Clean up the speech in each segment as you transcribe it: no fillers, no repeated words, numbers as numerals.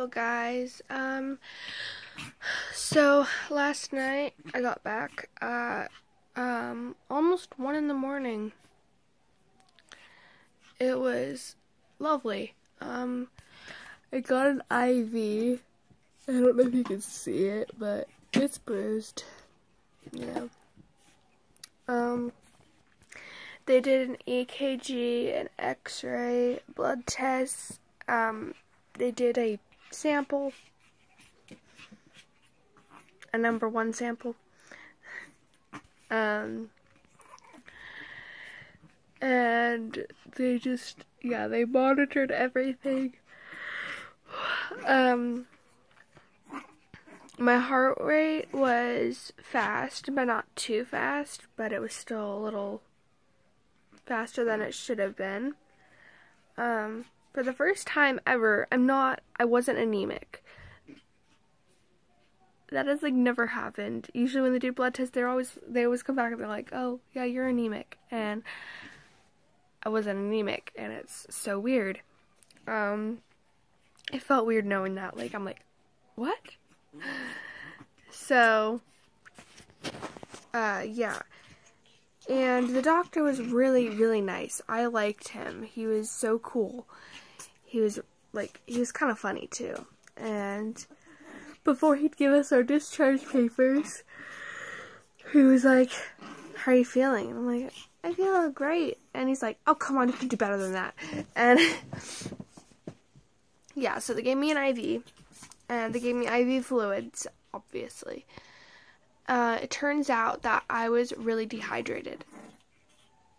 Hello guys. So last night I got back at almost 1 in the morning. It was lovely. I got an IV. I don't know if you can see it, but it's bruised. Yeah. They did an EKG, an X-ray, blood tests. They did a sample, a number 1 sample. And they just, they monitored everything. My heart rate was fast, but not too fast, but it was still a little faster than it should have been. For the first time ever, I wasn't anemic. That has never happened. Usually when they do blood tests, they always come back and they're like, "Oh, yeah, you're anemic." And I wasn't anemic, and it's so weird. It felt weird knowing that. I'm like, what? So, yeah. And the doctor was really, really nice. I liked him. He was so cool. He was kind of funny too. And before he'd give us our discharge papers, he was like, "How are you feeling?" And I'm like, "I feel great." And he's like, "Oh, come on, you can do better than that." And yeah, so they gave me an IV, and they gave me IV fluids, obviously. It turns out that I was really dehydrated.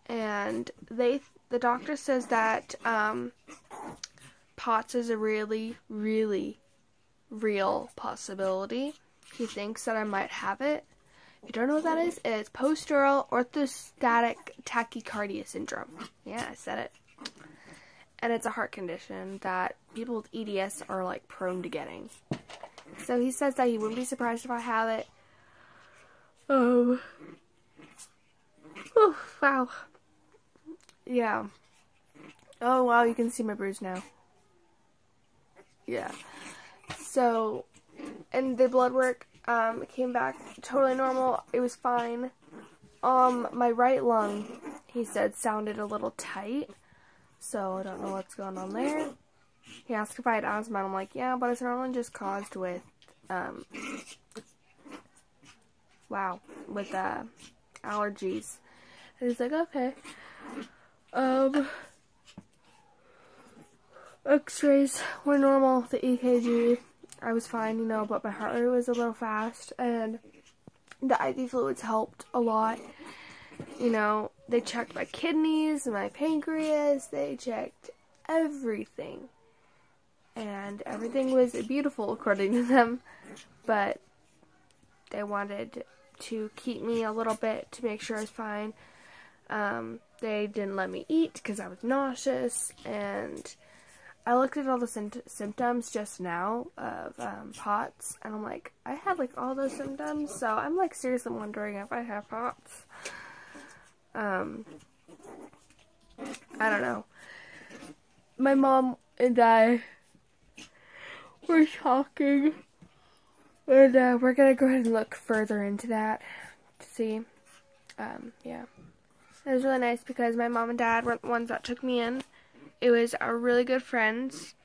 And the doctor says that POTS is a really, really real possibility. He thinks that I might have it. If you don't know what that is, it's post-oral orthostatic tachycardia syndrome. Yeah, I said it. And it's a heart condition that people with EDS are prone to getting. So he says that he wouldn't be surprised if I have it. Oh, wow. Yeah. Oh, wow, you can see my bruise now. Yeah. So, and the blood work came back totally normal. It was fine. My right lung, he said, sounded a little tight. So, I don't know what's going on there. He asked if I had asthma, and I'm like, yeah, but it's normally just caused with, with allergies. And he's like, okay. X-rays were normal, the EKG, I was fine, but my heart rate was a little fast, and the IV fluids helped a lot. They checked my kidneys, my pancreas, they checked everything. And everything was beautiful according to them, but they wanted to keep me a little bit to make sure I was fine. They didn't let me eat because I was nauseous, and I looked at all the symptoms just now of POTS, and I'm like, I had all those symptoms, so I'm seriously wondering if I have POTS. I don't know. My mom and I were talking, and we're gonna go ahead and look further into that to see. Yeah. It was really nice because my mom and dad were the ones that took me in. It was our really good friends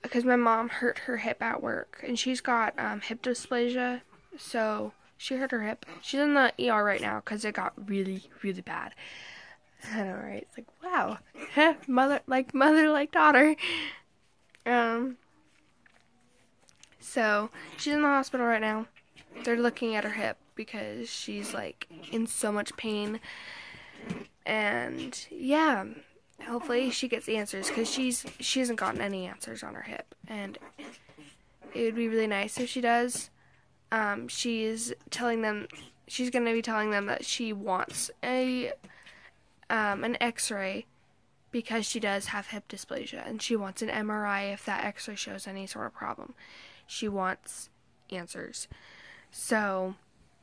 because my mom hurt her hip at work, and she's got hip dysplasia, so she hurt her hip. She's in the ER right now because it got really, really bad. I know, right? It's wow. mother like daughter. So she's in the hospital right now. They're looking at her hip because she's in so much pain. And yeah, hopefully she gets answers because she hasn't gotten any answers on her hip, and it would be really nice if she does. She's gonna be telling them that she wants an X-ray because she does have hip dysplasia, and she wants an MRI if that X-ray shows any sort of problem. She wants answers. So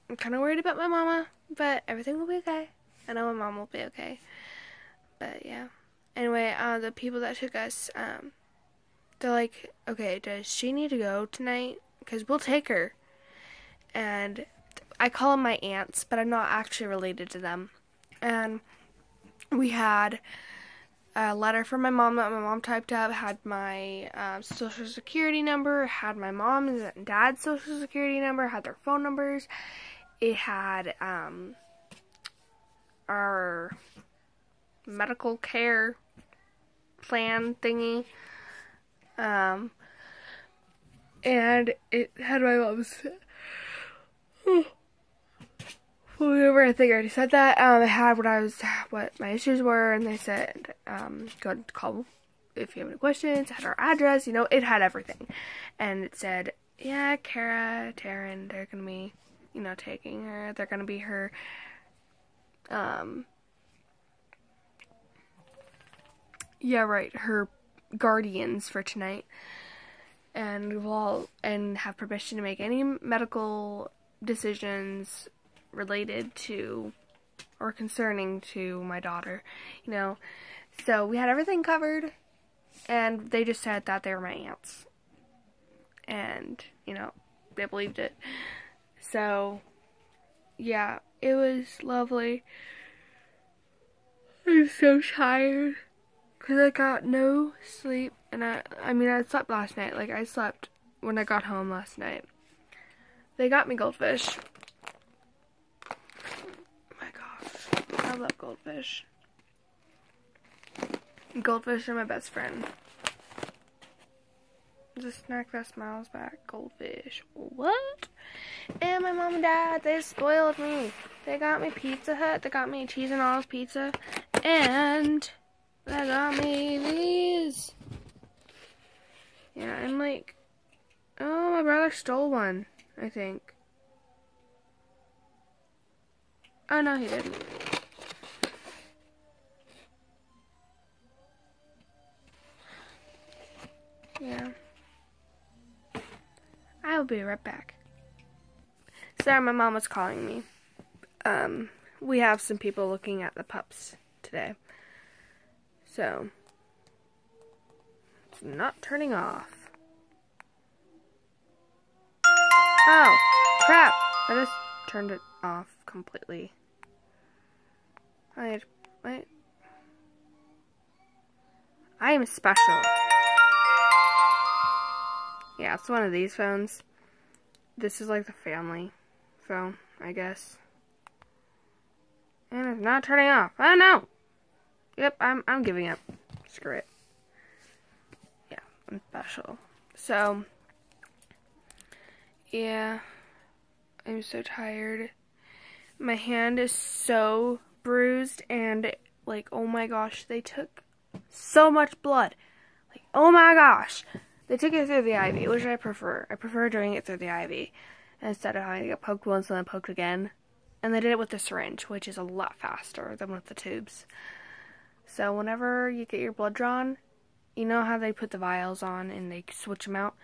I'm kind of worried about my mama, but everything will be okay. I know my mom will be okay. But yeah. Anyway, the people that took us they're like, okay, does she need to go tonight? Because we'll take her. And I call them my aunts, but I'm not actually related to them. And we had a letter from my mom that my mom typed up, had my social security number, had my mom's and dad's social security number, had their phone numbers. It had our medical care plan thingy. And it had my mom's. Whatever, I think I already said that. It had what my issues were, and they said, go ahead and call if you have any questions. It had our address, you know, it had everything. And it said, yeah, Kara, Taryn, they're gonna be, you know, taking her. They're gonna be her, yeah, right, her guardians for tonight. And we'll and have permission to make any medical decisions related to or concerning to my daughter, you know. So we had everything covered, and they just said that they were my aunts, and you know, they believed it. So yeah, it was lovely. I'm so tired because I got no sleep, and I mean I slept last night. Like, I slept when I got home last night. They got me goldfish. I love goldfish. Goldfish are my best friend. The snack that smiles back. Goldfish. What? And my mom and dad, they spoiled me. They got me Pizza Hut. They got me cheese and olive pizza. And they got me these. Yeah, I'm like, oh, my brother stole one, I think. Oh, no, he didn't. Yeah. I'll be right back. Sorry, my mom was calling me. We have some people looking at the pups today. So, it's not turning off. Oh, crap. I just turned it off completely. Wait. I am special. Yeah, it's one of these phones. This is like the family phone, I guess. And it's not turning off. Oh no! Yep, I'm giving up. Screw it. Yeah, I'm special. So, yeah, I'm so tired. My hand is so bruised, and like, oh my gosh, they took so much blood. Like, oh my gosh. They took it through the IV, which I prefer. I prefer doing it through the IV instead of having to get poked once and then poked again. And they did it with the syringe, which is a lot faster than with the tubes. So whenever you get your blood drawn, you know how they put the vials on and they switch them out?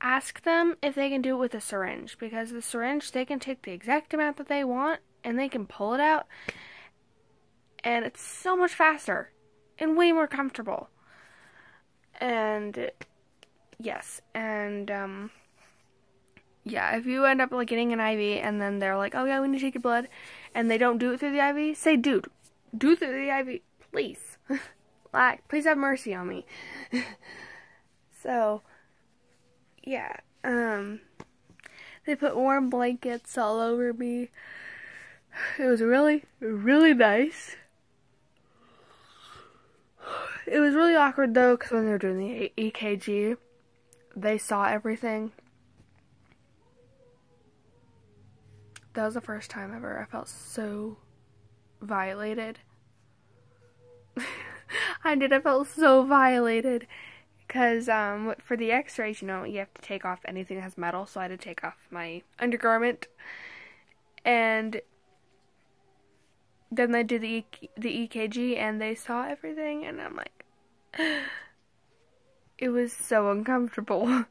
Ask them if they can do it with a syringe, because the syringe, they can take the exact amount that they want and they can pull it out. And it's so much faster and way more comfortable. And yes, and yeah, if you end up like getting an IV and then they're like, oh yeah, we need to take your blood, and they don't do it through the IV, say, dude, do it through the IV, please. Like, please have mercy on me. So, yeah, they put warm blankets all over me. It was really, really nice. It was really awkward though, because when they were doing the EKG, they saw everything. That was the first time ever I felt so violated. I felt so violated. Because for the x-rays, you know, you have to take off anything that has metal. So I had to take off my undergarment. And then they did the EKG and they saw everything. And I'm like, it was so uncomfortable.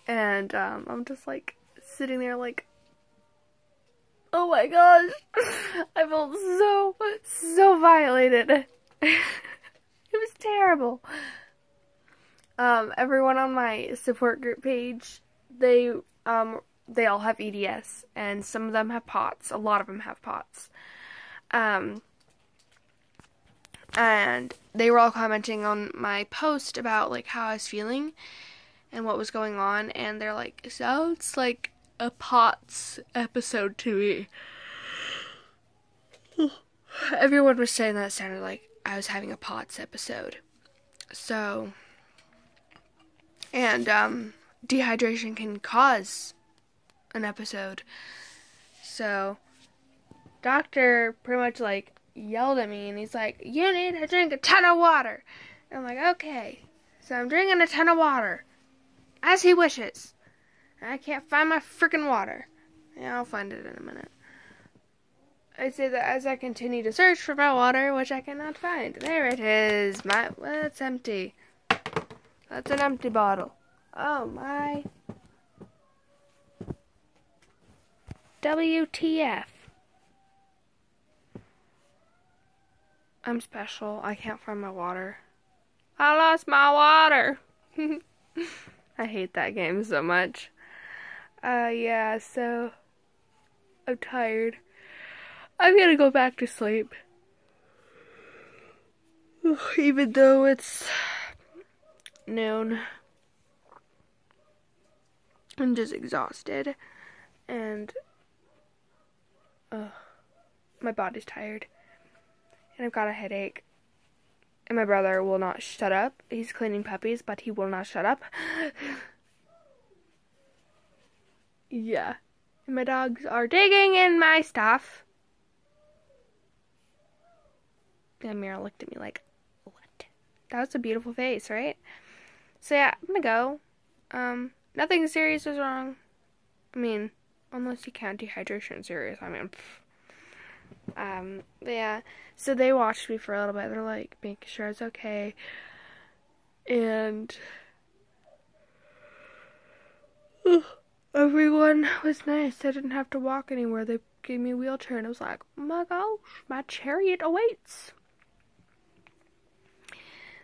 And I'm just like sitting there like, oh my gosh, I felt so violated. It was terrible. Everyone on my support group page, they all have EDS, and some of them have POTS. A lot of them have POTS. And they were all commenting on my post about, like, how I was feeling and what was going on, and they're like, it sounds like a POTS episode to me. Everyone was saying that it sounded like I was having a POTS episode. So, and dehydration can cause an episode. So, doctor pretty much like yelled at me, and he's like, you need to drink a ton of water. And I'm like, okay. So I'm drinking a ton of water, as he wishes. I can't find my freaking water. Yeah, I'll find it in a minute. I say that as I continue to search for my water, which I cannot find. There it is. Well, it's empty. That's an empty bottle. Oh my. WTF. I'm special. I can't find my water. I lost my water. I hate that game so much. Yeah, so I'm tired. I'm gonna go back to sleep. Even though it's noon. I'm just exhausted. And my body's tired. And I've got a headache. And my brother will not shut up. He's cleaning puppies, but he will not shut up. Yeah. And my dogs are digging in my stuff. And Mira looked at me like, what? That was a beautiful face, right? So yeah, I'm gonna go. Nothing serious is wrong. I mean, unless you count dehydration serious. I mean, but yeah. So they watched me for a little bit. They're like making sure it's okay. And everyone was nice. I didn't have to walk anywhere. They gave me a wheelchair, and I was like, oh my gosh, my chariot awaits.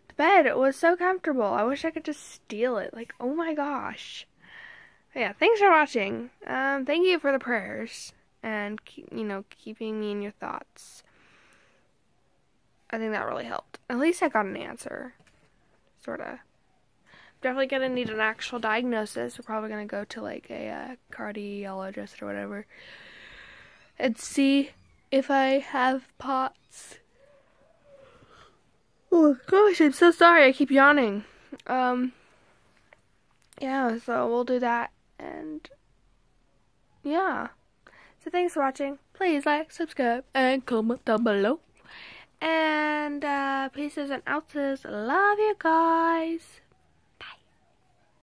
The bed was so comfortable. I wish I could just steal it. Like, oh my gosh. But yeah, thanks for watching. Thank you for the prayers and keeping me in your thoughts. I think that really helped. At least I got an answer, sorta. Definitely gonna need an actual diagnosis. We're probably gonna go to like a cardiologist or whatever and see if I have POTS. Oh gosh, I'm so sorry. I keep yawning. Yeah, so we'll do that, and yeah. So thanks for watching. Please like, subscribe, and comment down below. And pieces and outs. Love you guys.